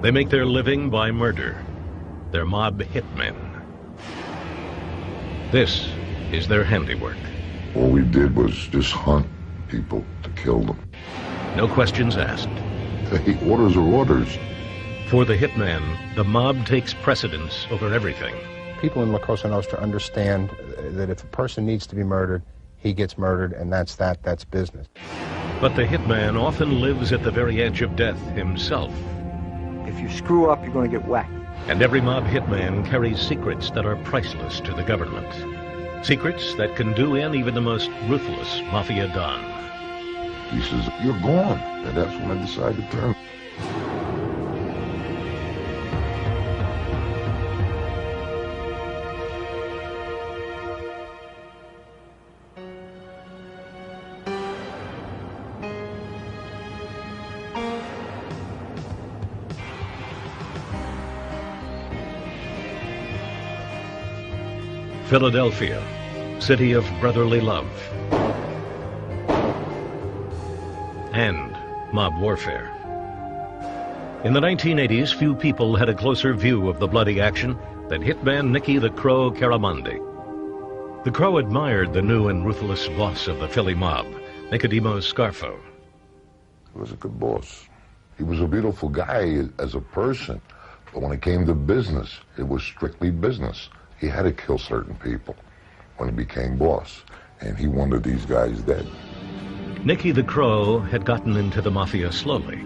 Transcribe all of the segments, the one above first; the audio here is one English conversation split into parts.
They make their living by murder. They're mob hitmen. This is their handiwork. All we did was just hunt people to kill them. No questions asked. Hey, orders are orders. For the hitman, the mob takes precedence over everything. People in La Cosa Nostra understand that if a person needs to be murdered, he gets murdered, and that's business. But the hitman often lives at the very edge of death himself. If you screw up, you're going to get whacked. And every mob hitman carries secrets that are priceless to the government. Secrets that can do in even the most ruthless mafia don. He says, "You're gone." And that's when I decided to turn. Philadelphia, city of brotherly love and mob warfare. In the 1980s, few people had a closer view of the bloody action than hitman Nicky the Crow Caramandi. The Crow admired the new and ruthless boss of the Philly mob, Nicodemo Scarfo. He was a good boss. He was a beautiful guy as a person, but when it came to business, it was strictly business. He had to kill certain people when he became boss, and he wanted these guys dead. Nicky the Crow had gotten into the mafia slowly.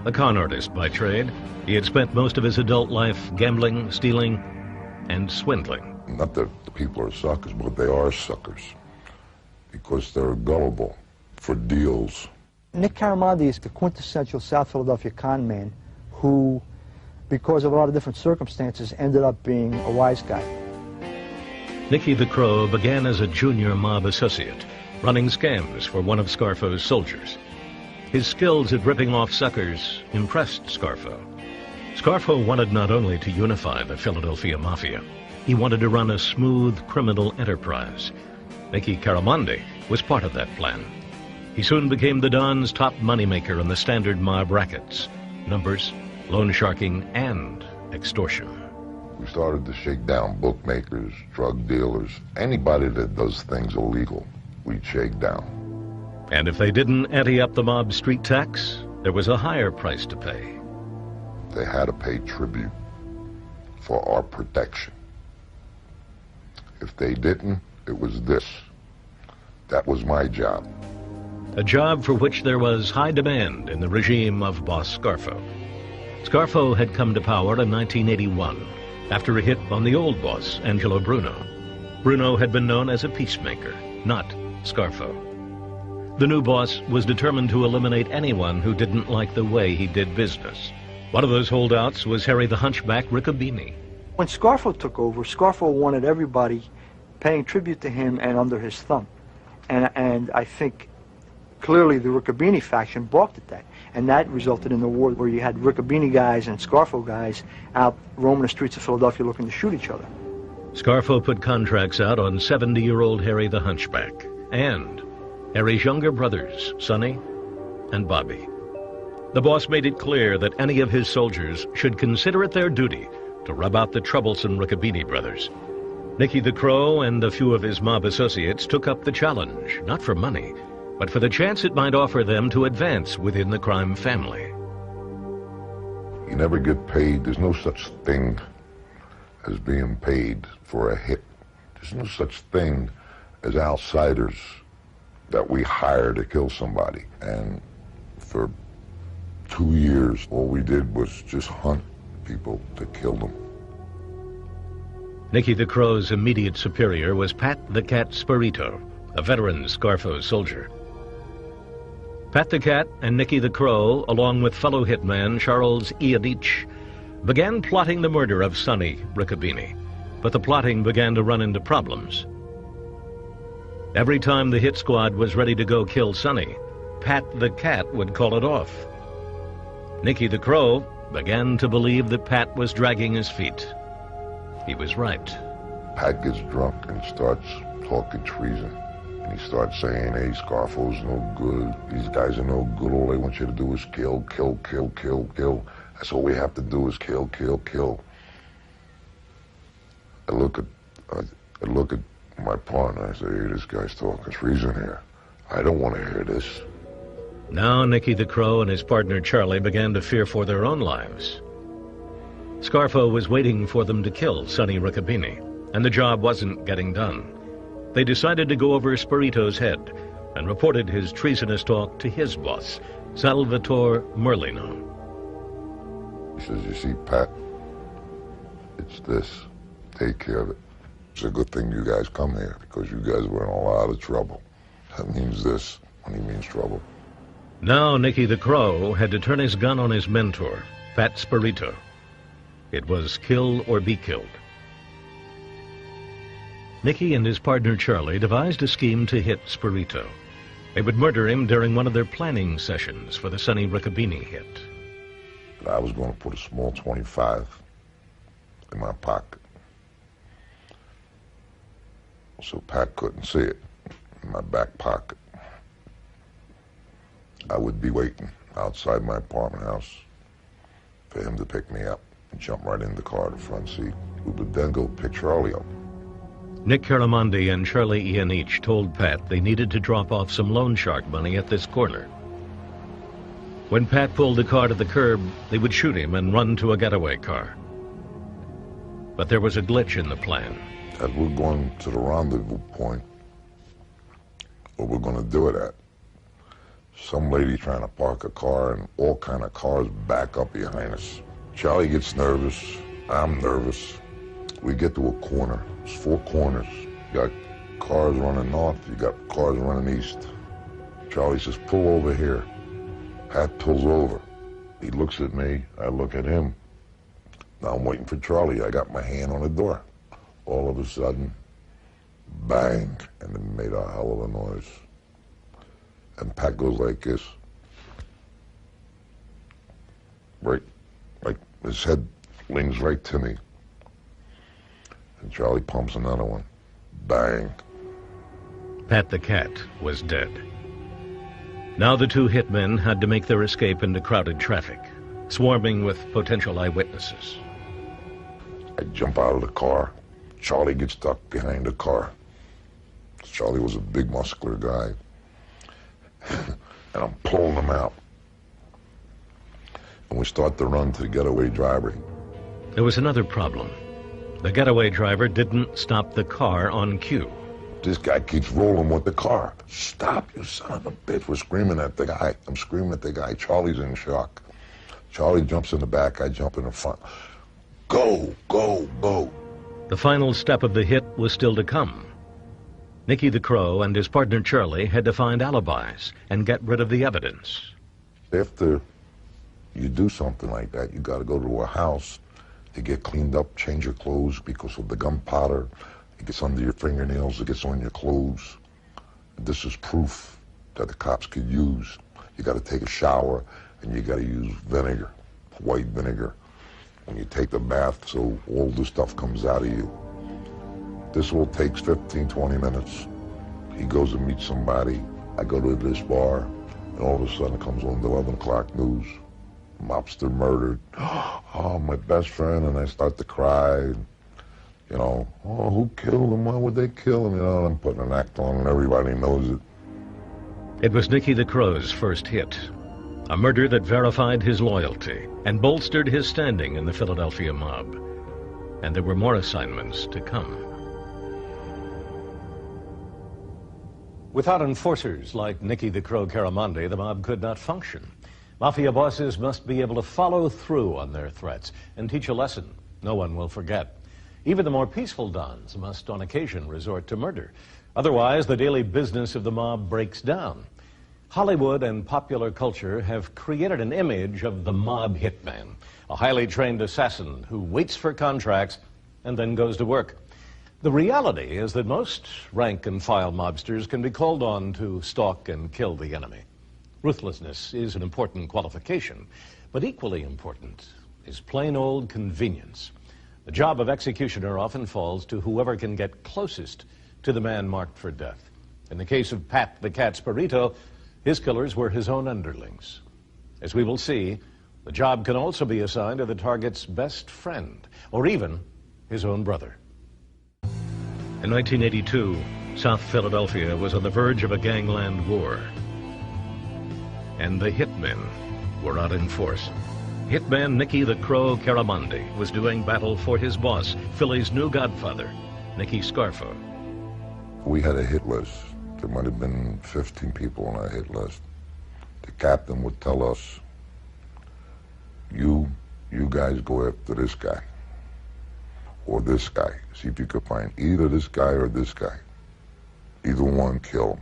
A con artist by trade, he had spent most of his adult life gambling, stealing, and swindling. Not that the people are suckers, but they are suckers because they're gullible for deals. Nick Caramandi is the quintessential South Philadelphia con man who, because of a lot of different circumstances, ended up being a wise guy. Nicky the Crow began as a junior mob associate, running scams for one of Scarfo's soldiers. His skills at ripping off suckers impressed Scarfo. Scarfo wanted not only to unify the Philadelphia Mafia, he wanted to run a smooth criminal enterprise. Nicky Caramandi was part of that plan. He soon became the Don's top moneymaker in the standard mob rackets: numbers, loan sharking, and extortion. We started to shake down bookmakers, drug dealers, anybody that does things illegal, we'd shake down. And if they didn't ante up the mob street tax, there was a higher price to pay. They had to pay tribute for our protection. If they didn't, it was this. That was my job. A job for which there was high demand in the regime of boss Scarfo. Scarfo had come to power in 1981. After a hit on the old boss, Angelo Bruno. Bruno had been known as a peacemaker, not Scarfo. The new boss was determined to eliminate anyone who didn't like the way he did business. One of those holdouts was Harry the Hunchback Riccobini. When Scarfo took over, Scarfo wanted everybody paying tribute to him and under his thumb. And I think clearly the Riccobini faction balked at that. And that resulted in the war where you had Riccobini guys and Scarfo guys out roaming the streets of Philadelphia looking to shoot each other. Scarfo put contracts out on 70-year-old Harry the Hunchback and Harry's younger brothers, Sonny and Bobby. The boss made it clear that any of his soldiers should consider it their duty to rub out the troublesome Riccobini brothers. Nicky the Crow and a few of his mob associates took up the challenge, not for money, but for the chance it might offer them to advance within the crime family. You never get paid. There's no such thing as being paid for a hit. There's no such thing as outsiders that we hire to kill somebody. And for 2 years, all we did was just hunt people to kill them. Nicky the Crow's immediate superior was Pat the Cat Spirito, a veteran Scarfo soldier. Pat the Cat and Nicky the Crow, along with fellow hitman Charles Iadich, began plotting the murder of Sonny Riccobini, but the plotting began to run into problems. Every time the hit squad was ready to go kill Sonny, Pat the Cat would call it off. Nicky the Crow began to believe that Pat was dragging his feet. He was right. Pat gets drunk and starts talking treason. And he starts saying, hey, Scarfo's no good. These guys are no good. All they want you to do is kill, kill, kill, kill, kill. That's all we have to do is kill, kill, kill. I look at my partner. I say, hey, this guy's talking treason here. I don't want to hear this. Now Nicky the Crow and his partner Charlie began to fear for their own lives. Scarfo was waiting for them to kill Sonny Riccobene, and the job wasn't getting done. They decided to go over Spirito's head and reported his treasonous talk to his boss, Salvatore Merlino. He says, you see, Pat, it's this. Take care of it. It's a good thing you guys come here, because you guys were in a lot of trouble. That means this when he means trouble. Now Nicky the Crow had to turn his gun on his mentor, Pat Spirito. It was kill or be killed. Nicky and his partner Charlie devised a scheme to hit Spirito. They would murder him during one of their planning sessions for the Sonny Riccobene hit. I was going to put a small 25 in my pocket, so Pat couldn't see it, in my back pocket. I would be waiting outside my apartment house for him to pick me up and jump right in the car, the front seat. We would then go pick Charlie up. Nick Caramondi and Charlie Iannich told Pat they needed to drop off some loan shark money at this corner. When Pat pulled the car to the curb, they would shoot him and run to a getaway car. But there was a glitch in the plan. As we're going to the rendezvous point, where we're going to do it at, some lady trying to park a car and all kind of cars back up behind us. Charlie gets nervous. I'm nervous. We get to a corner. It's 4 corners. You got cars running north. You got cars running east. Charlie says, pull over here. Pat pulls over. He looks at me. I look at him. Now I'm waiting for Charlie. I got my hand on the door. All of a sudden, bang, and it made a hell of a noise. And Pat goes like this. Right, like his head leans right to me. And Charlie pumps another one. Bang. Pat the Cat was dead. Now the 2 hitmen had to make their escape into crowded traffic, swarming with potential eyewitnesses. I jump out of the car. Charlie gets stuck behind the car. Charlie was a big, muscular guy. And I'm pulling him out. And we start to run to the getaway driver. There was another problem. The getaway driver didn't stop the car on cue. This guy keeps rolling with the car. Stop, you son of a bitch. We're screaming at the guy. I'm screaming at the guy. Charlie's in shock. Charlie jumps in the back. I jump in the front. Go, go, go. The final step of the hit was still to come. Nicky the Crow and his partner Charlie had to find alibis and get rid of the evidence. After you do something like that, you got to go to a house to get cleaned up, change your clothes because of the gunpowder. It gets under your fingernails, it gets on your clothes. This is proof that the cops could use. You got to take a shower and you got to use vinegar, white vinegar, when you take the bath so all the stuff comes out of you. This all takes 15, 20 minutes. He goes and meets somebody. I go to this bar, and all of a sudden it comes on the 11 o'clock news. Mobster murdered. Oh, my best friend, and I start to cry. You know, oh, who killed him? Why would they kill him? You know, I'm putting an act on, and everybody knows it. It was Nicky the Crow's first hit, a murder that verified his loyalty and bolstered his standing in the Philadelphia mob. And there were more assignments to come. Without enforcers like Nicky the Crow Caramondi, the mob could not function. Mafia bosses must be able to follow through on their threats and teach a lesson no one will forget. Even the more peaceful dons must on occasion resort to murder. Otherwise, the daily business of the mob breaks down. Hollywood and popular culture have created an image of the mob hitman, a highly trained assassin who waits for contracts and then goes to work. The reality is that most rank-and-file mobsters can be called on to stalk and kill the enemy. Ruthlessness is an important qualification, but equally important is plain old convenience. The job of executioner often falls to whoever can get closest to the man marked for death. In the case of Pat the Cat Spirito, his killers were his own underlings. As we will see, The job can also be assigned to the target's best friend, or even his own brother. In 1982, South Philadelphia was on the verge of a gangland war. And the hitmen were out in force. Hitman Nicky the Crow Caramandi was doing battle for his boss, Philly's new godfather, Nicky Scarfo. We had a hit list. There might have been 15 people on our hit list. The captain would tell us, you guys go after this guy or this guy. See if you could find either this guy or this guy. Either one, kill him.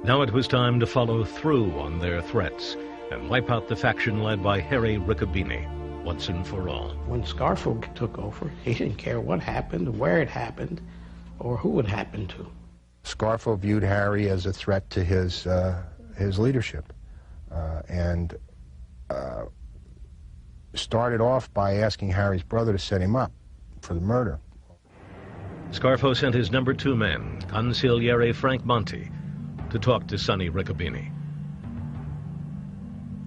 Now it was time to follow through on their threats and wipe out the faction led by Harry Riccobini once and for all. When Scarfo took over, he didn't care what happened, where it happened, or who it happened to. Scarfo viewed Harry as a threat to his leadership, and started off by asking Harry's brother to set him up for the murder. Scarfo sent his number 2 man, Consigliere Frank Monti, to talk to Sonny Riccobini.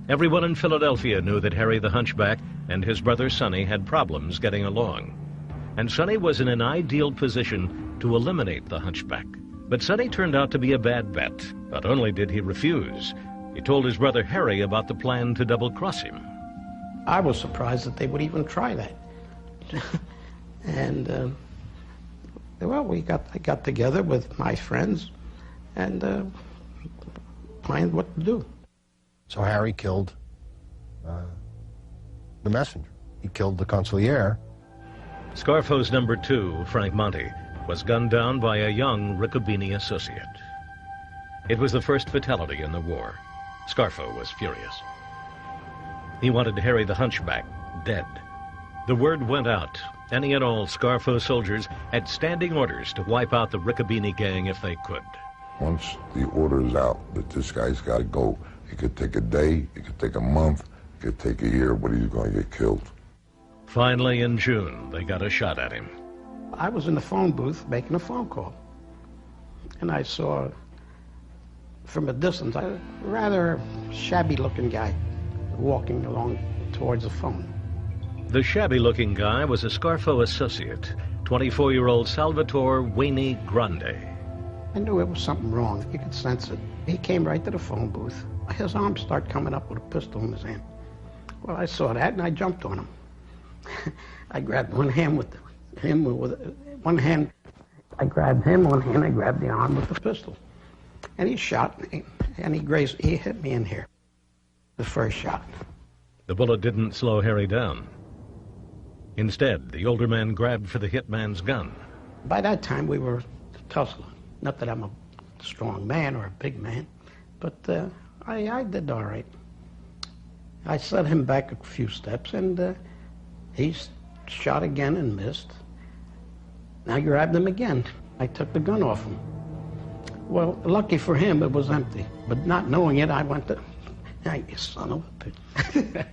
Everyone in Philadelphia knew that Harry the Hunchback and his brother Sonny had problems getting along. And Sonny was in an ideal position to eliminate the Hunchback. But Sonny turned out to be a bad bet. Not only did he refuse, he told his brother Harry about the plan to double-cross him. I was surprised that they would even try that. And, well, I got together with my friends and planned what to do. So Harry killed the messenger. He killed the consigliere. Scarfo's number 2, Frank Monti, was gunned down by a young Riccobini associate. It was the first fatality in the war. Scarfo was furious. He wanted Harry the Hunchback dead. The word went out. Any and all Scarfo soldiers had standing orders to wipe out the Riccobini gang if they could. Once the order is out that this guy's got to go, it could take a day, it could take a month, it could take a year, but he's going to get killed. Finally, in June, they got a shot at him. I was in the phone booth making a phone call, and I saw from a distance a rather shabby-looking guy walking along towards the phone. The shabby-looking guy was a Scarfo associate, 24-year-old Salvatore Wayne Grande. I knew it was something wrong. You could sense it. He came right to the phone booth. His arms start coming up with a pistol in his hand. Well, I saw that, and I jumped on him. I grabbed one hand with him with one hand. I grabbed him, one hand I grabbed the arm with the pistol. And he shot me, and he hit me in here. The first shot. The bullet didn't slow Harry down. Instead, the older man grabbed for the hitman's gun. By that time, we were tussling. Not that I'm a strong man or a big man, but I did all right. I set him back a few steps, and he shot again and missed. I grabbed him again. I took the gun off him. Well, lucky for him, it was empty. But not knowing it, I went to, hey, you son of a bitch.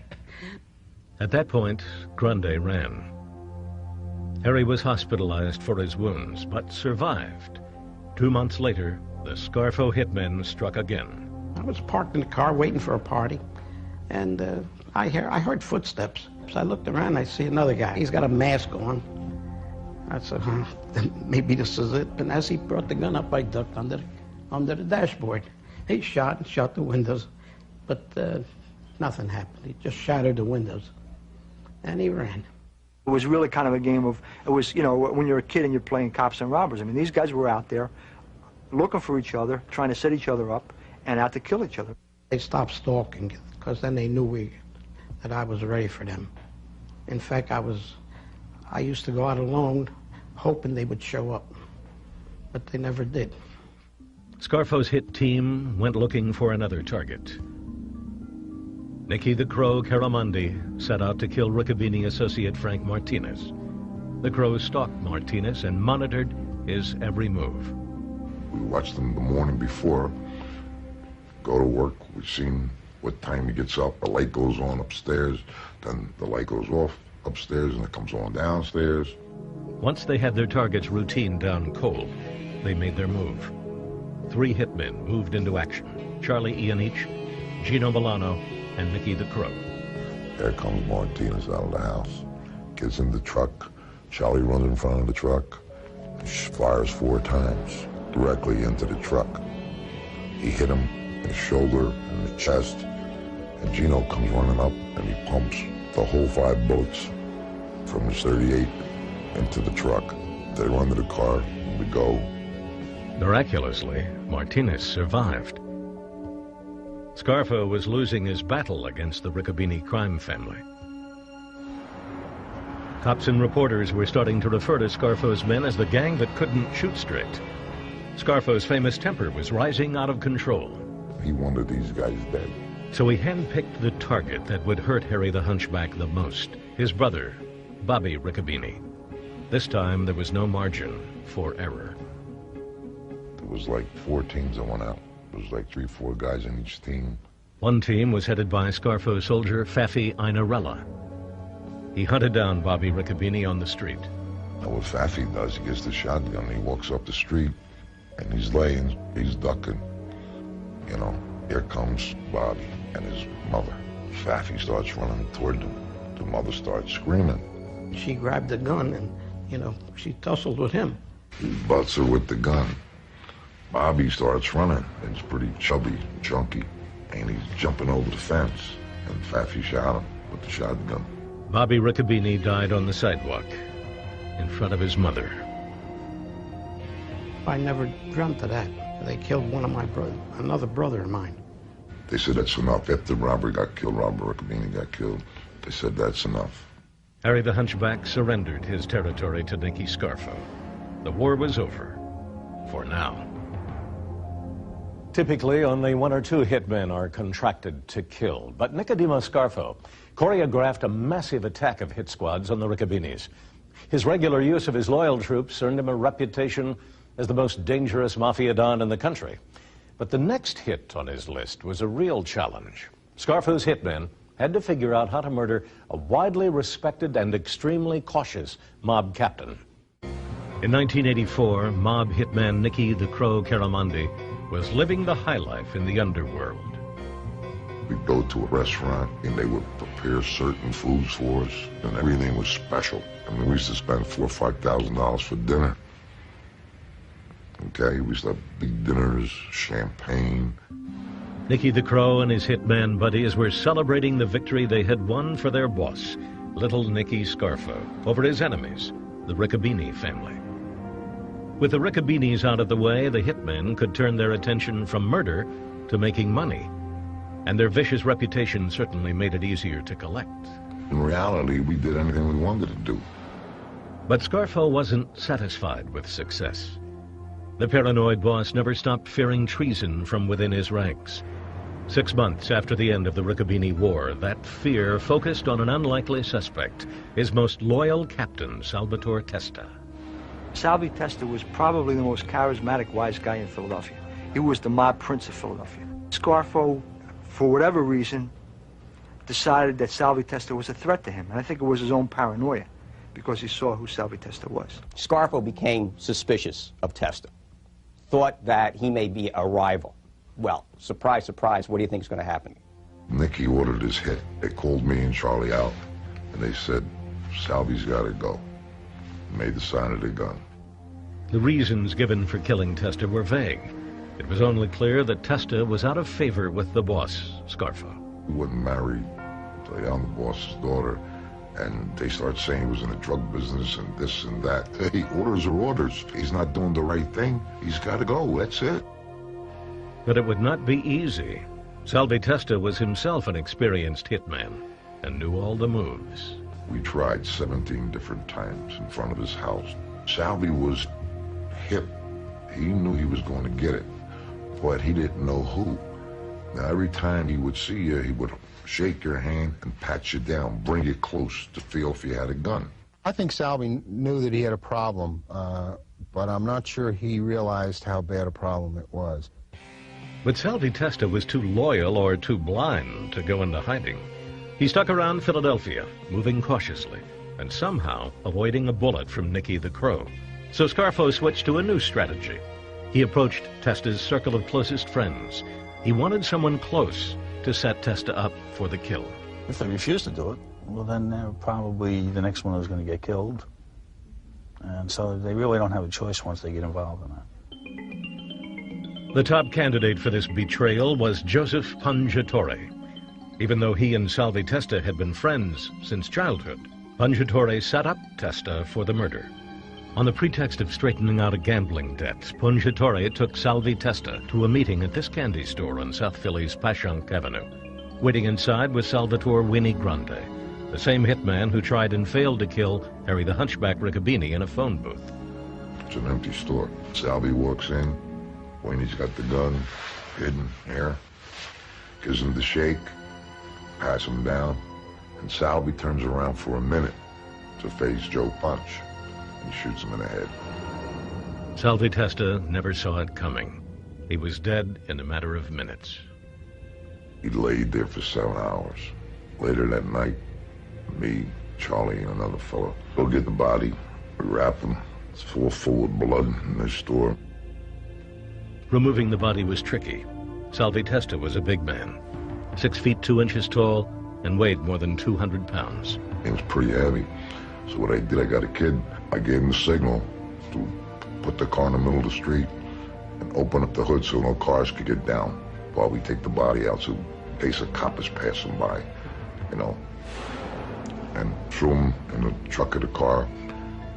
At that point, Grande ran. Harry was hospitalized for his wounds, but survived. 2 months later, the Scarfo hitmen struck again. I was parked in the car waiting for a party, and I heard footsteps. So I looked around, I see another guy. He's got a mask on. I said, maybe this is it. And as he brought the gun up, I ducked under the dashboard. He shot the windows, but nothing happened. He just shattered the windows, and he ran. It was really kind of a game of, it was, you know, when you're a kid and you're playing cops and robbers. I mean, these guys were out there looking for each other, trying to set each other up, and out to kill each other. They stopped stalking, because then they knew that I was ready for them. In fact, I used to go out alone, hoping they would show up, but they never did. Scarfo's hit team went looking for another target. Nicky the Crow Caramandi set out to kill Riccobini associate Frank Martinez. The Crow stalked Martinez and monitored his every move. We watched him the morning before, go to work. We've seen what time he gets up. The light goes on upstairs, then the light goes off upstairs and it comes on downstairs. Once they had their target's routine down cold, they made their move. 3 hitmen moved into action: Charlie Ianich, Gino Milano, and Nicky the Crow. There comes Martinez out of the house, gets in the truck. Charlie runs in front of the truck, fires 4 times directly into the truck. He hit him in the shoulder, in the chest, and Gino comes running up and he pumps the whole 5 bullets from his 38 into the truck. They run to the car, and we go. Miraculously, Martinez survived. Scarfo was losing his battle against the Riccobini crime family. Cops and reporters were starting to refer to Scarfo's men as the gang that couldn't shoot straight. Scarfo's famous temper was rising out of control. He wanted these guys dead. So he handpicked the target that would hurt Harry the Hunchback the most, his brother, Bobby Riccobini. This time, there was no margin for error. It was like 4 teams that went out. It was like 3 or 4 guys in each team. One team was headed by Scarfo soldier Faffy Einarella. He hunted down Bobby Riccobini on the street. And what Faffy does, he gets the shotgun, he walks up the street, and he's laying, he's ducking. You know, here comes Bobby and his mother. Faffy starts running toward them. The mother starts screaming. She grabbed the gun and, she tussled with him. He butts her with the gun. Bobby starts running. He's pretty chubby, chunky, and he's jumping over the fence. And Faffy shot him with the shotgun. Bobby Riccobini died on the sidewalk in front of his mother. I never dreamt of that. They killed one of my another brother of mine. They said that's enough. After Robert got killed, Robert Riccobini got killed, they said that's enough. Harry the Hunchback surrendered his territory to Nicky Scarfo. The war was over, for now. Typically, only 1 or 2 hitmen are contracted to kill. But Nicodemo Scarfo choreographed a massive attack of hit squads on the Riccobinis. His regular use of his loyal troops earned him a reputation as the most dangerous mafia don in the country. But the next hit on his list was a real challenge. Scarfo's hitmen had to figure out how to murder a widely respected and extremely cautious mob captain. In 1984, mob hitman Nicky the Crow Caramandi was living the high life in the underworld. We'd go to a restaurant and they would prepare certain foods for us, and everything was special. I mean, we used to spend $4,000 or $5,000 for dinner. Okay, we used to have big dinners, champagne. Nicky the Crow and his hitman buddies were celebrating the victory they had won for their boss, Little Nicky Scarfo, over his enemies, the Riccobini family. With the Riccobinis out of the way, the hitmen could turn their attention from murder to making money. And their vicious reputation certainly made it easier to collect. In reality, we did anything we wanted to do. But Scarfo wasn't satisfied with success. The paranoid boss never stopped fearing treason from within his ranks. 6 months after the end of the Riccobini War, that fear focused on an unlikely suspect, his most loyal captain, Salvatore Testa. Salvi Testa was probably the most charismatic wise guy in Philadelphia. He was the mob prince of Philadelphia. Scarfo, for whatever reason, decided that Salvi Testa was a threat to him. And I think it was his own paranoia, because he saw who Salvi Testa was. Scarfo became suspicious of Testa, thought that he may be a rival. Well, surprise, surprise, what do you think is going to happen? Nicky ordered his hit. They called me and Charlie out, and they said, Salvi's got to go. Made the sign of the gun. The reasons given for killing Testa were vague. It was only clear that Testa was out of favor with the boss, Scarfo. He wasn't married to the young boss's daughter, and they started saying he was in the drug business and this and that. Hey, orders are orders. He's not doing the right thing. He's got to go. That's it. But it would not be easy. Salvi Testa was himself an experienced hitman and knew all the moves. We tried 17 different times in front of his house. Salvi was hip. He knew he was going to get it, but he didn't know who. Now, every time he would see you, he would shake your hand and pat you down, bring you close to feel if you had a gun. I think Salvi knew that he had a problem, but I'm not sure he realized how bad a problem it was. But Salvi Testa was too loyal or too blind to go into hiding. He stuck around Philadelphia, moving cautiously, and somehow avoiding a bullet from Nicky the Crow. So Scarfo switched to a new strategy. He approached Testa's circle of closest friends. He wanted someone close to set Testa up for the kill. If they refuse to do it, well, then they're probably the next one is going to get killed. And so they really don't have a choice once they get involved in that. The top candidate for this betrayal was Joseph Pungatore. Even though he and Salvi Testa had been friends since childhood, Pungatore set up Testa for the murder. On the pretext of straightening out a gambling debt, Pungatore took Salvi Testa to a meeting at this candy store on South Philly's Passyunk Avenue. Waiting inside was Salvatore Winnie Grande, the same hitman who tried and failed to kill Harry the Hunchback Riccobini in a phone booth. It's an empty store. Salvi walks in. Winnie's got the gun hidden here. Gives him the shake. Pass him down. And Salvi turns around for a minute to face Joe Punch. And shoots him in the head. Salvi Testa never saw it coming. He was dead in a matter of minutes. He laid there for 7 hours. Later that night, me, Charlie, and another fellow go get the body. We wrap him. It's full of blood in this store. Removing the body was tricky. Salvi Testa was a big man, 6 feet 2 inches tall, and weighed more than 200 pounds. It was pretty heavy. So what I did, I got a kid. I gave him the signal to put the car in the middle of the street and open up the hood so no cars could get down while we take the body out, so in case a cop is passing by, you know. And threw him in the truck of the car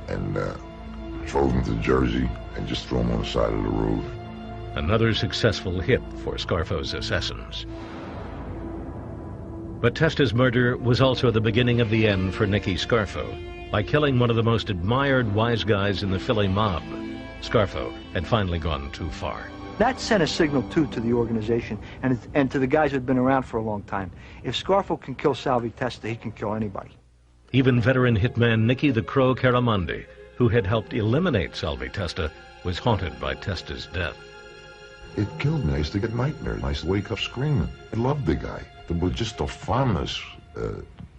and drove him to Jersey and just threw him on the side of the road. Another successful hit for Scarfo's assassins. But Testa's murder was also the beginning of the end for Nicky Scarfo. By killing one of the most admired wise guys in the Philly mob, Scarfo had finally gone too far. That sent a signal, too, to the organization and to the guys who had been around for a long time. If Scarfo can kill Salvi Testa, he can kill anybody. Even veteran hitman Nicky the Crow Caramandi, who had helped eliminate Salvi Testa, was haunted by Testa's death. It killed me. I used to get nightmares. I used to wake up screaming. I loved the guy. There was just a fondness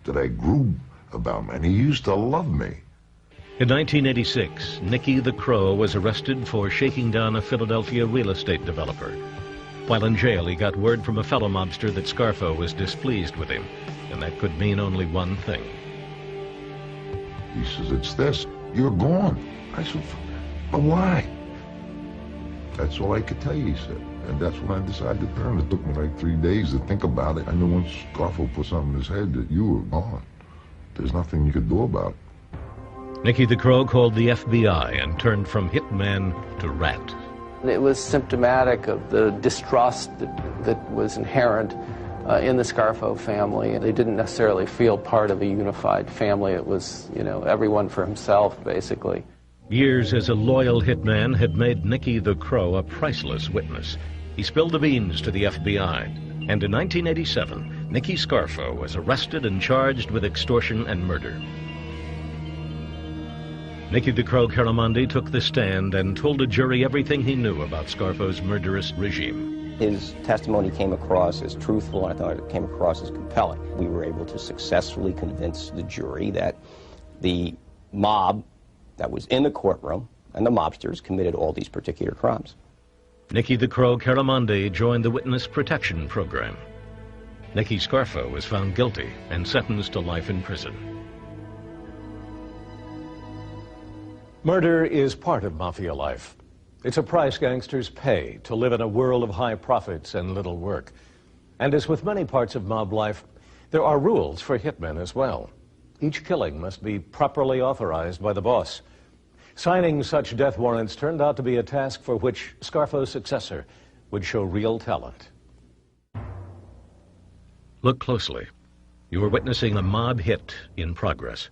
that I grew about him, and he used to love me. In 1986, Nicky the Crow was arrested for shaking down a Philadelphia real estate developer. While in jail, he got word from a fellow mobster that Scarfo was displeased with him, and that could mean only one thing. He says, "It's this. You're gone." I said, "But why?" "That's all I could tell you," he said. And that's when I decided to turn. It took me like 3 days to think about it. I knew once Scarfo put something in his head that you were gone. There's nothing you could do about it. Nicky the Crow called the FBI and turned from hitman to rat. It was symptomatic of the distrust that was inherent in the Scarfo family. They didn't necessarily feel part of a unified family. It was, you know, everyone for himself, basically. Years as a loyal hitman had made Nicky the Crow a priceless witness. He spilled the beans to the FBI, and in 1987, Nicky Scarfo was arrested and charged with extortion and murder. Nicky the Crow Caramandi took the stand and told a jury everything he knew about Scarfo's murderous regime. His testimony came across as truthful, and I thought it came across as compelling. We were able to successfully convince the jury that the mob that was in the courtroom and the mobsters committed all these particular crimes. Nicky the Crow Caramandi joined the Witness Protection Program. Nicky Scarfo was found guilty and sentenced to life in prison. Murder is part of mafia life. It's a price gangsters pay to live in a world of high profits and little work. And as with many parts of mob life, there are rules for hitmen as well. Each killing must be properly authorized by the boss. Signing such death warrants turned out to be a task for which Scarfo's successor would show real talent. Look closely. You are witnessing a mob hit in progress.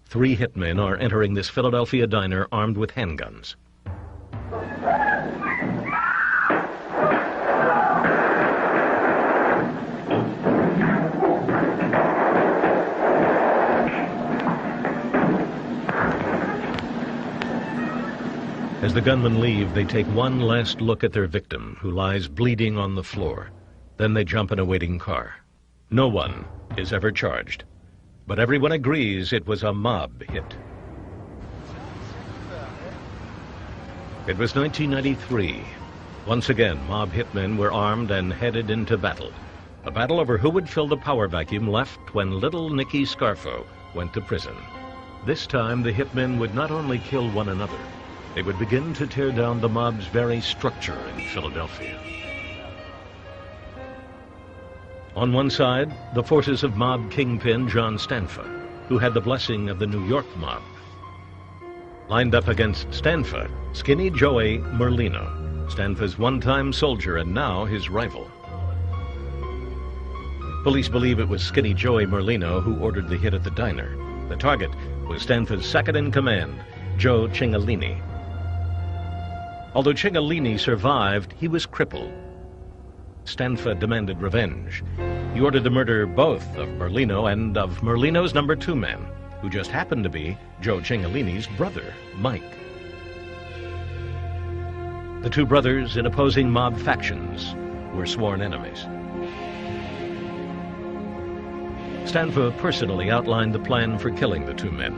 3 hitmen are entering this Philadelphia diner armed with handguns. As the gunmen leave, they take one last look at their victim, who lies bleeding on the floor. Then they jump in a waiting car. No one is ever charged, but everyone agrees it was a mob hit. It was 1993. Once again, mob hitmen were armed and headed into battle. A battle over who would fill the power vacuum left when little Nicky Scarfo went to prison. This time, the hitmen would not only kill one another, they would begin to tear down the mob's very structure in Philadelphia. On one side, the forces of mob kingpin John Stanfa, who had the blessing of the New York mob. Lined up against Stanfa, Skinny Joey Merlino, Stanfa's one-time soldier and now his rival. Police believe it was Skinny Joey Merlino who ordered the hit at the diner. The target was Stanfa's second-in-command, Joe Cingolini. Although Cingolini survived, he was crippled. Stanfa demanded revenge. He ordered the murder both of Merlino and of Merlino's number 2 man, who just happened to be Joe Cingolini's brother, Mike. The two brothers in opposing mob factions were sworn enemies. Stanfa personally outlined the plan for killing the 2 men.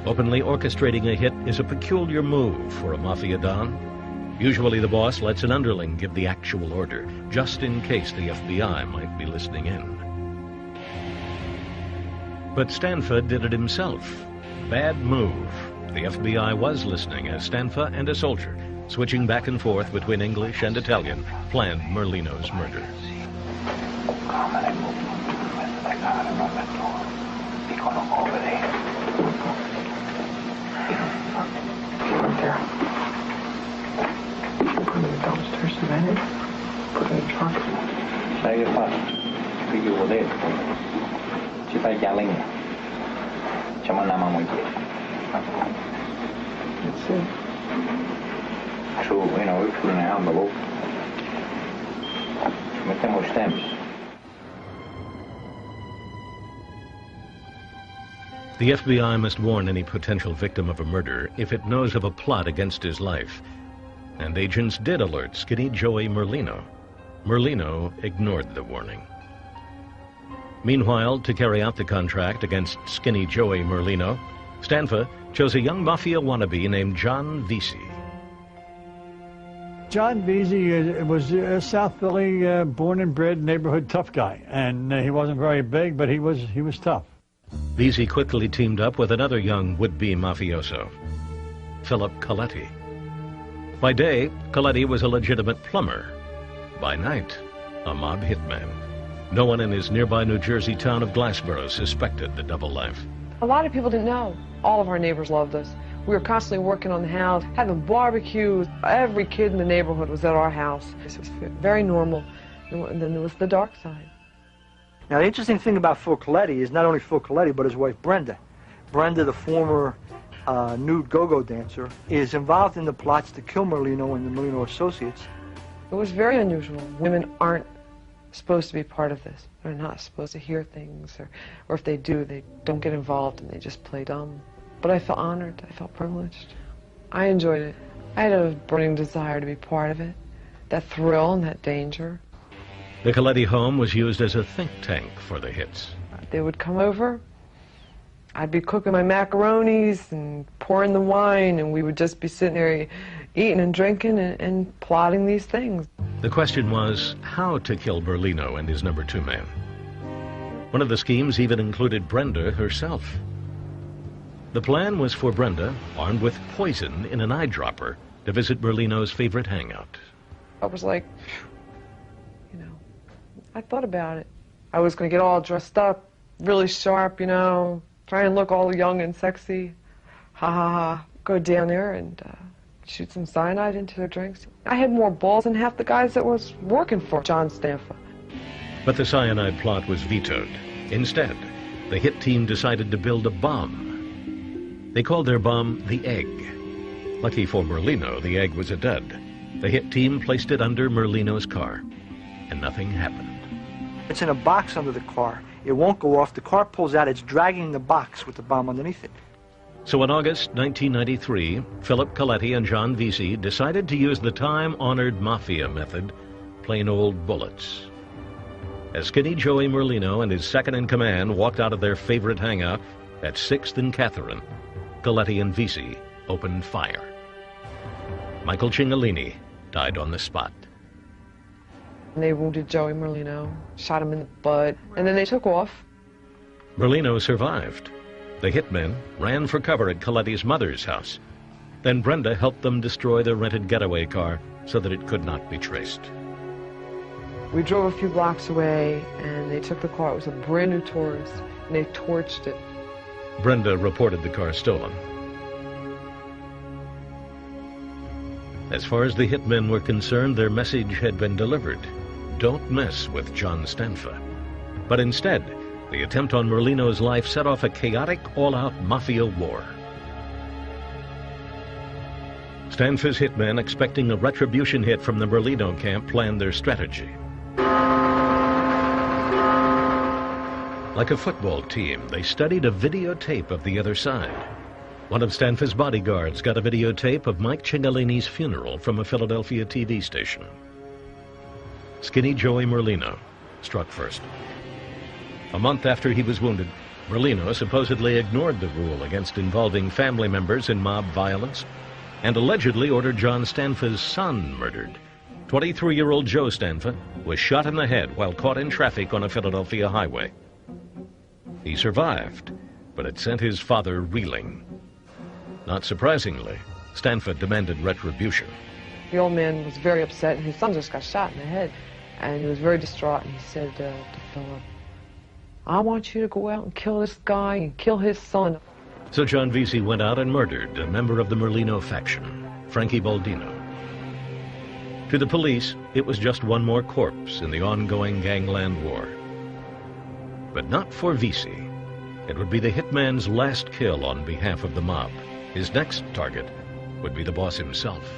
Openly orchestrating a hit is a peculiar move for a mafia don. Usually the boss lets an underling give the actual order, just in case the FBI might be listening in. But Stanfa did it himself. Bad move. The FBI was listening as Stanfa and a soldier, switching back and forth between English and Italian, planned Merlino's murder. Dumpsters cemented, put in a trunk. Sai che fa? Qui chiudo dentro. Ci fai chialing. Ci mandiamo a moglie. That's it. So, you know, we put in an envelope. Mettiamo stamps. The FBI must warn any potential victim of a murder if it knows of a plot against his life. And agents did alert Skinny Joey Merlino. Merlino ignored the warning. Meanwhile, to carry out the contract against Skinny Joey Merlino, Stanfa chose a young mafia wannabe named John Vesey. John Vesey was a South Philly born and bred neighborhood tough guy, and he wasn't very big, but he was tough. Vesey quickly teamed up with another young would-be mafioso, Philip Coletti. By day, Coletti was a legitimate plumber. By night, a mob hitman. No one in his nearby New Jersey town of Glassboro suspected the double life. A lot of people didn't know. All of our neighbors loved us. We were constantly working on the house, having barbecues. Every kid in the neighborhood was at our house. It was very normal. And then there was the dark side. Now, the interesting thing about Phil Coletti is not only Phil Coletti, but his wife Brenda. Brenda, the former nude go-go dancer, is involved in the plots to kill Merlino and the Merlino associates. It was very unusual. Women aren't supposed to be part of this. They're not supposed to hear things, or if they do, they don't get involved and they just play dumb. But I felt honored. I felt privileged. I enjoyed it. I had a burning desire to be part of it, that thrill and that danger. The Coletti home was used as a think tank for the hits. They would come over. I'd be cooking my macaronis and pouring the wine, and we would just be sitting there eating and drinking and plotting these things. The question was how to kill Merlino and his number 2 man. One of the schemes even included Brenda herself. The plan was for Brenda, armed with poison in an eyedropper, to visit Merlino's favorite hangout. I was like, you know, I thought about it. I was going to get all dressed up, really sharp, you know, try and look all young and sexy. Ha ha ha. Go down there and shoot some cyanide into their drinks. I had more balls than half the guys that was working for John Stanfa. But the cyanide plot was vetoed. Instead, the hit team decided to build a bomb. They called their bomb the Egg. Lucky for Merlino, the egg was a dud. The hit team placed it under Merlino's car, and nothing happened. It's in a box under the car. It won't go off. The car pulls out. It's dragging the box with the bomb underneath it. So in August 1993, Philip Coletti and John Vesey decided to use the time-honored mafia method, plain old bullets. As Skinny Joey Merlino and his second-in-command walked out of their favorite hangout at 6th and Catherine, Coletti and Vesey opened fire. Michael Cingolini died on the spot. And they wounded Joey Merlino, shot him in the butt, and then they took off. Merlino survived. The hitmen ran for cover at Coletti's mother's house. Then Brenda helped them destroy the rented getaway car so that it could not be traced. We drove a few blocks away, and they took the car. It was a brand new Taurus, and they torched it. Brenda reported the car stolen. As far as the hitmen were concerned, their message had been delivered. Don't mess with John Stanfa. But instead, the attempt on Merlino's life set off a chaotic, all-out mafia war. Stanfa's hitmen, expecting a retribution hit from the Merlino camp, planned their strategy. Like a football team, they studied a videotape of the other side. One of Stanfa's bodyguards got a videotape of Mike Cingolini's funeral from a Philadelphia TV station. Skinny Joey Merlino struck first. A month after he was wounded, Merlino supposedly ignored the rule against involving family members in mob violence and allegedly ordered John Stanfa's son murdered. 23-year-old Joe Stanfa was shot in the head while caught in traffic on a Philadelphia highway. He survived, but it sent his father reeling. Not surprisingly, Stanfa demanded retribution. The old man was very upset, and his son just got shot in the head. And he was very distraught, and he said to Philip, I want you to go out and kill this guy and kill his son. So John Vesey went out and murdered a member of the Merlino faction, Frankie Baldino. To the police, it was just one more corpse in the ongoing gangland war. But not for Vesey. It would be the hitman's last kill on behalf of the mob. His next target would be the boss himself.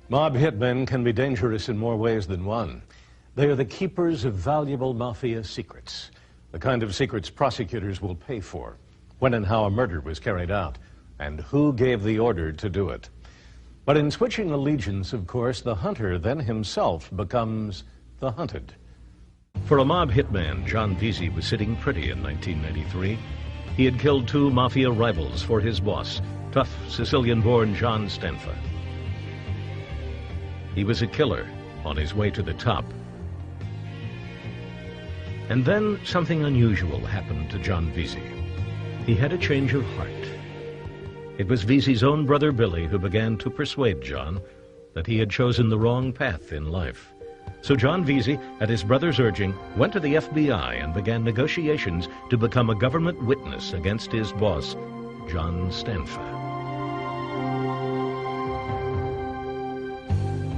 Mob hitmen can be dangerous in more ways than one. They are the keepers of valuable mafia secrets, the kind of secrets prosecutors will pay for, when and how a murder was carried out, and who gave the order to do it. But in switching allegiance, of course, the hunter then himself becomes the hunted. For a mob hitman, John Vesey was sitting pretty in 1993. He had killed two mafia rivals for his boss, tough Sicilian-born John Stanfa. He was a killer on his way to the top. And then something unusual happened to John Vesey. He had a change of heart. It was Vesey's own brother Billy who began to persuade John that he had chosen the wrong path in life. So John Vesey, at his brother's urging, went to the FBI and began negotiations to become a government witness against his boss, John Stanfa.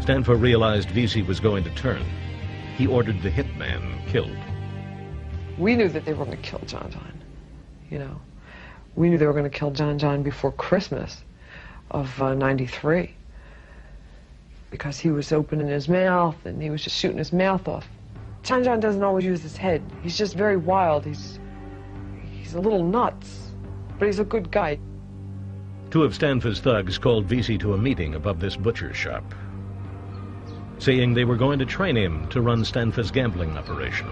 Stanfa realized Vesey was going to turn. He ordered the hitman killed. We knew that they were going to kill John, you know. We knew they were going to kill John before Christmas of '93. Because he was opening his mouth and he was just shooting his mouth off. John doesn't always use his head. He's just very wild. He's a little nuts, but he's a good guy. Two of Stanfa's thugs called Vesey to a meeting above this butcher shop, saying they were going to train him to run Stanfa's gambling operation.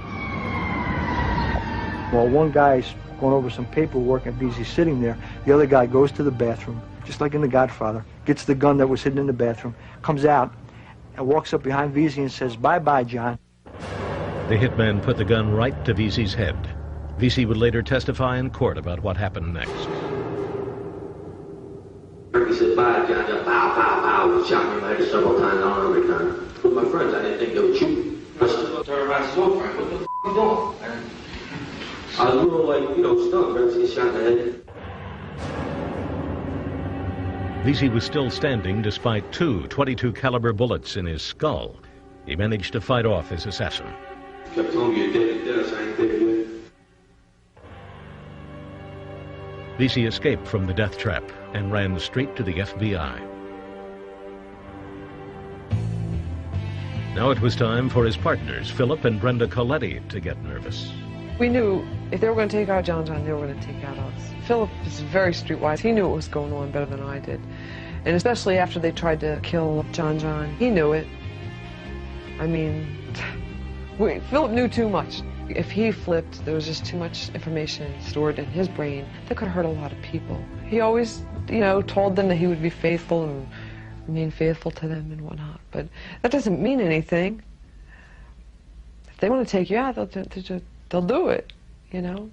While one guy's going over some paperwork and Vesey's sitting there, the other guy goes to the bathroom, just like in The Godfather, gets the gun that was hidden in the bathroom, comes out, and walks up behind Vesey and says, "Bye-bye, John." The hitman put the gun right to Vesey's head. Vesey would later testify in court about what happened next. He said, "Bye, John." Just pow, pow, pow. Shot me in my head several times on every time. With my friends, I didn't think they would shoot. I stood up to everybody and said, "Oh, Frank, what the f*** you doing?" And I was a little, like, you know, stunned ever since he shot in the head. Vesey was still standing despite two .22 caliber bullets in his skull. He managed to fight off his assassin. Kept telling me you're dead, so I ain't dead yet. Vesey escaped from the death trap and ran straight to the FBI. Now it was time for his partners, Philip and Brenda Coletti, to get nervous. We knew if they were going to take out John, they were going to take out us. Philip is very streetwise. He knew what was going on better than I did. And especially after they tried to kill John, he knew it. I mean, Philip knew too much. If he flipped, there was just too much information stored in his brain that could hurt a lot of people. He always, you know, told them that he would be faithful and remain faithful to them and whatnot. But that doesn't mean anything. If they want to take you out, they'll do it, you know.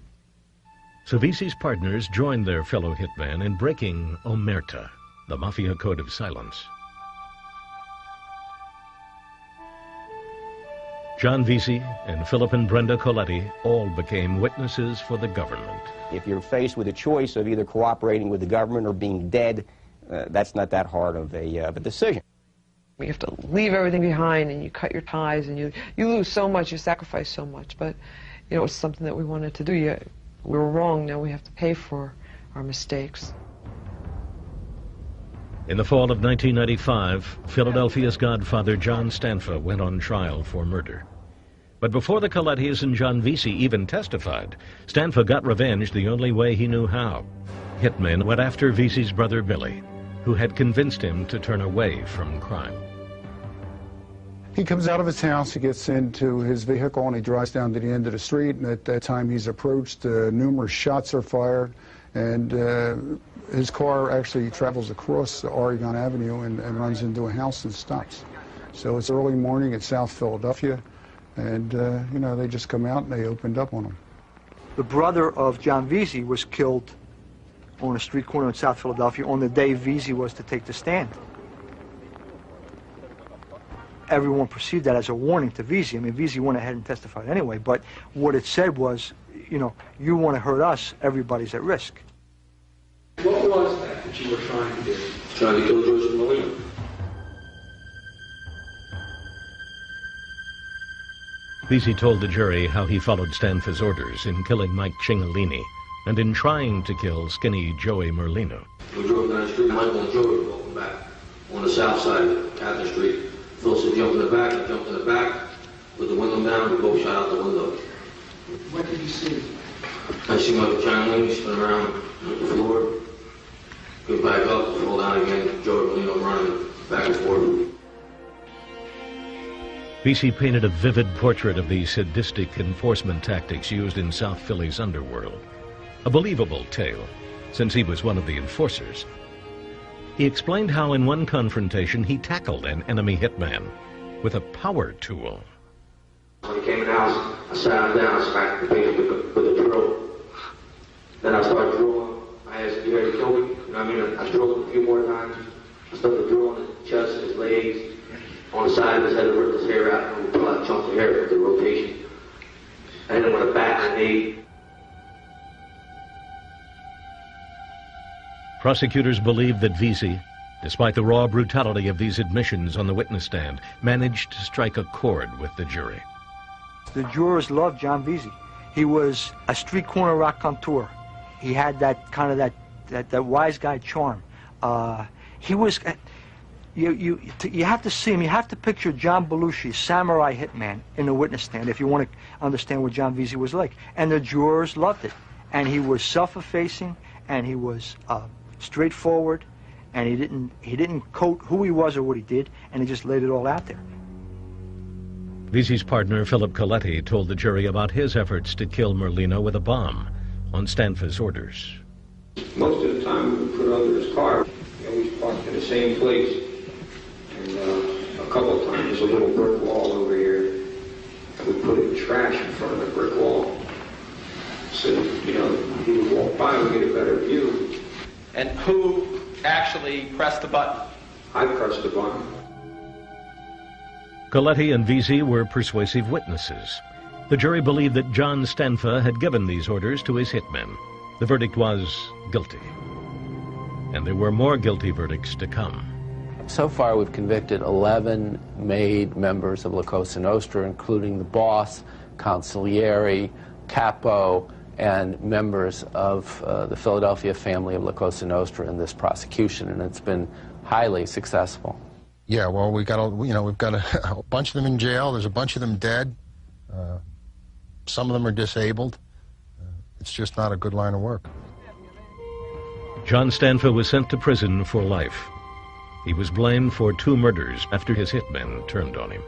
Savisi's partners joined their fellow hitman in breaking Omerta, the Mafia code of silence. John Visi and Philip and Brenda Coletti all became witnesses for the government. If you're faced with a choice of either cooperating with the government or being dead, that's not that hard of a decision. You have to leave everything behind, and you cut your ties, and you lose so much, you sacrifice so much. But, you know, it's something that we wanted to do. We were wrong, now we have to pay for our mistakes. In the fall of 1995, Philadelphia's godfather John Stanfa went on trial for murder. But before the Colettis and John Visi even testified, Stanfa got revenge the only way he knew how. Hitmen went after Visi's brother Billy, who had convinced him to turn away from crime. He comes out of his house, he gets into his vehicle, and he drives down to the end of the street. And at that time, he's approached, numerous shots are fired, and his car actually travels across Oregon Avenue and runs into a house and stops. So it's early morning at South Philadelphia, and you know, they just come out and they opened up on him. The brother of John Visi was killed on a street corner in South Philadelphia on the day Visi was to take the stand. Everyone perceived that as a warning to Visi. I mean, Visi went ahead and testified anyway, but what it said was, you know, you want to hurt us, everybody's at risk. What was that you were trying to do? Trying to kill George Molina. Visi told the jury how he followed Stanfa's orders in killing Mike Cingolini and in trying to kill skinny Joey Merlino. We drove down the street, Michael and Joey were walking back on the south side of Catherine Street. Phil said, jump in the back. I jumped in the back, with the window down, we both shot out the window. What did you see? I see Michael Cingolini spin around on the floor, go back up, fall down again, Joey Merlino running back and forth. Visi painted a vivid portrait of the sadistic enforcement tactics used in South Philly's underworld. A believable tale, since he was one of the enforcers. He explained how in one confrontation he tackled an enemy hitman with a power tool. When he came in the house, I sat him down, smacked the face with a drill. Then I started drilling. I asked, you ready to kill me? You know what I mean? I drilled him a few more times. I started to drill in his chest, his legs, on the side of his head, ripped his hair out, and pulled out chunks of hair with the rotation. And then with a bat grenade. Prosecutors believed that Visi, despite the raw brutality of these admissions on the witness stand, managed to strike a chord with the jury. The jurors loved John Visi. He was a street corner raconteur. He had that kind of that wise guy charm. He was, you have to see him. You have to picture John Belushi, samurai hitman, in the witness stand if you want to understand what John Visi was like. And the jurors loved it. And he was self-effacing, and he was straightforward, and he didn't coat who he was or what he did, and he just laid it all out there. Visi's partner, Philip Coletti, told the jury about his efforts to kill Merlino with a bomb on Stanfa's orders. Most of the time we would put under his car. He always parked in the same place. And a couple of times, there's a little brick wall over here. And we put trash in front of the brick wall. So, you know, he would walk by and get a better view. And who actually pressed the button? I pressed the button. Coletti and Visi were persuasive witnesses. The jury believed that John Stanfa had given these orders to his hitmen. The verdict was guilty. And there were more guilty verdicts to come. So far, we've convicted 11 made members of La Cosa Nostra, including the boss, consigliere, capo, and members of the Philadelphia family of La Cosa Nostra in this prosecution, and it's been highly successful. Yeah, well, we've got a bunch of them in jail. There's a bunch of them dead. Some of them are disabled. It's just not a good line of work. John Stanfa was sent to prison for life. He was blamed for 2 murders after his hitmen turned on him.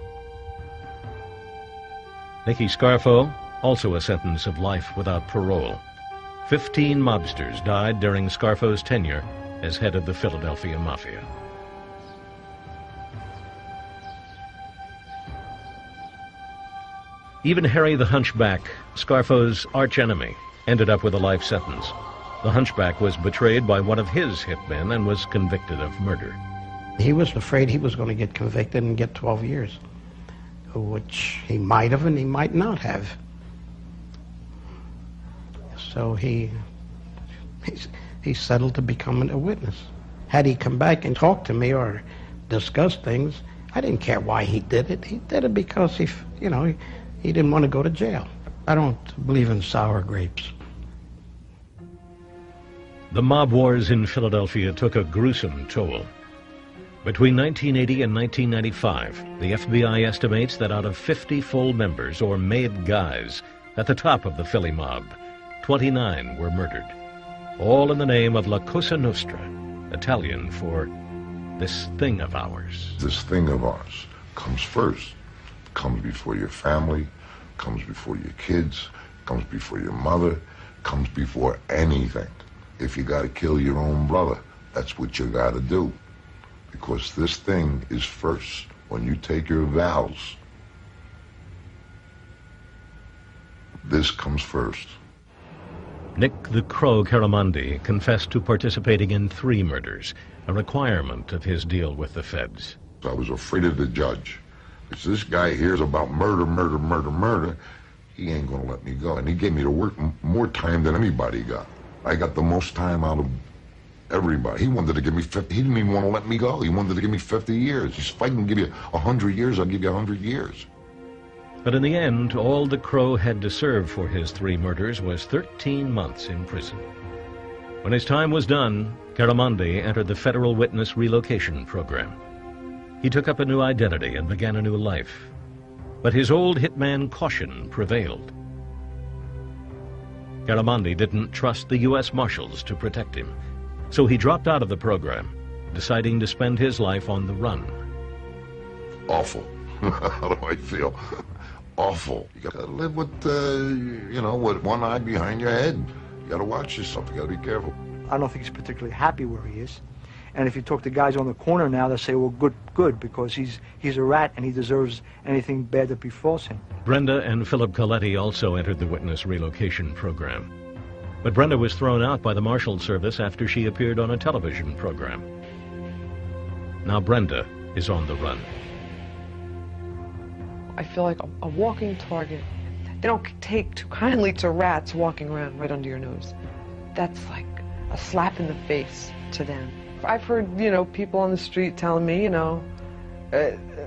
Nicky Scarfo also a sentence of life without parole. 15 mobsters died during Scarfo's tenure as head of the Philadelphia Mafia. Even Harry the Hunchback, Scarfo's archenemy, ended up with a life sentence. The Hunchback was betrayed by one of his hitmen and was convicted of murder. He was afraid he was going to get convicted and get 12 years, which he might have and he might not have. So he settled to become a witness. Had he come back and talked to me or discussed things, I didn't care why he did it. He did it because he didn't want to go to jail. I don't believe in sour grapes. The mob wars in Philadelphia took a gruesome toll. Between 1980 and 1995, the FBI estimates that out of 50 full members, or made guys, at the top of the Philly mob, 29 were murdered, all in the name of La Cosa Nostra, Italian for this thing of ours. This thing of ours comes first. Comes before your family, comes before your kids, comes before your mother, comes before anything. If you gotta kill your own brother, that's what you gotta do. Because this thing is first. When you take your vows, this comes first. Nick the Crow Caramandi confessed to participating in 3 murders, a requirement of his deal with the feds. I was afraid of the judge. Because this guy hears about murder, murder, murder, murder, he ain't gonna let me go. And he gave me to work more time than anybody got. I got the most time out of everybody. He wanted to give me 50, he didn't even want to let me go. He wanted to give me 50 years. He said, if I can give you 100 years, I'll give you 100 years. But in the end, all the Crow had to serve for his 3 murders was 13 months in prison. When his time was done, Caramandi entered the Federal Witness Relocation Program. He took up a new identity and began a new life. But his old hitman caution prevailed. Caramandi didn't trust the U.S. Marshals to protect him, so he dropped out of the program, deciding to spend his life on the run. Awful. How do I feel? Awful. You gotta live with, with one eye behind your head. You gotta watch yourself. You gotta be careful. I don't think he's particularly happy where he is. And if you talk to guys on the corner now, they say, well, good, because he's a rat and he deserves anything bad that befalls him. Brenda and Philip Coletti also entered the Witness Relocation Program. But Brenda was thrown out by the Marshal Service after she appeared on a television program. Now Brenda is on the run. I feel like a walking target. They don't take too kindly to rats walking around right under your nose. That's like a slap in the face to them. I've heard, people on the street telling me,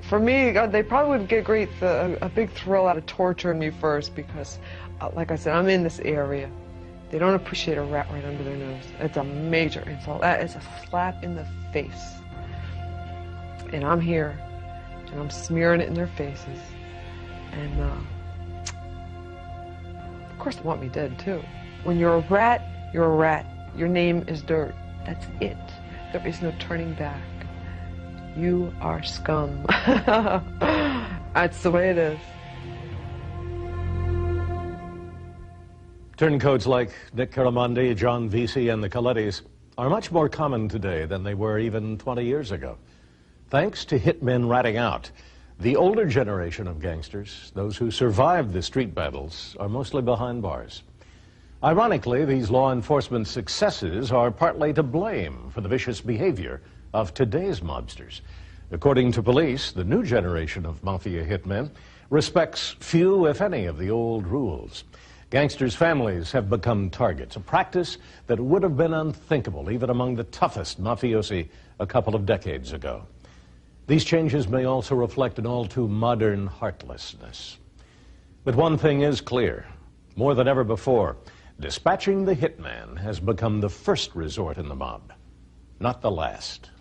for me, they probably would get a big thrill out of torturing me first because, like I said, I'm in this area. They don't appreciate a rat right under their nose. It's a major insult. That is a slap in the face. And I'm here, and I'm smearing it in their faces. And, of course they want me dead, too. When you're a rat, you're a rat. Your name is dirt. That's it. There is no turning back. You are scum. That's the way it is. Turncoats like Nick Caramandi, John Vesey, and the Colettis are much more common today than they were even 20 years ago. Thanks to hitmen ratting out, the older generation of gangsters, those who survived the street battles, are mostly behind bars. Ironically, these law enforcement successes are partly to blame for the vicious behavior of today's mobsters. According to police, the new generation of mafia hitmen respects few, if any, of the old rules. Gangsters' families have become targets, a practice that would have been unthinkable even among the toughest mafiosi a couple of decades ago. These changes may also reflect an all too modern heartlessness. But one thing is clear, more than ever before, dispatching the hitman has become the first resort in the mob, not the last.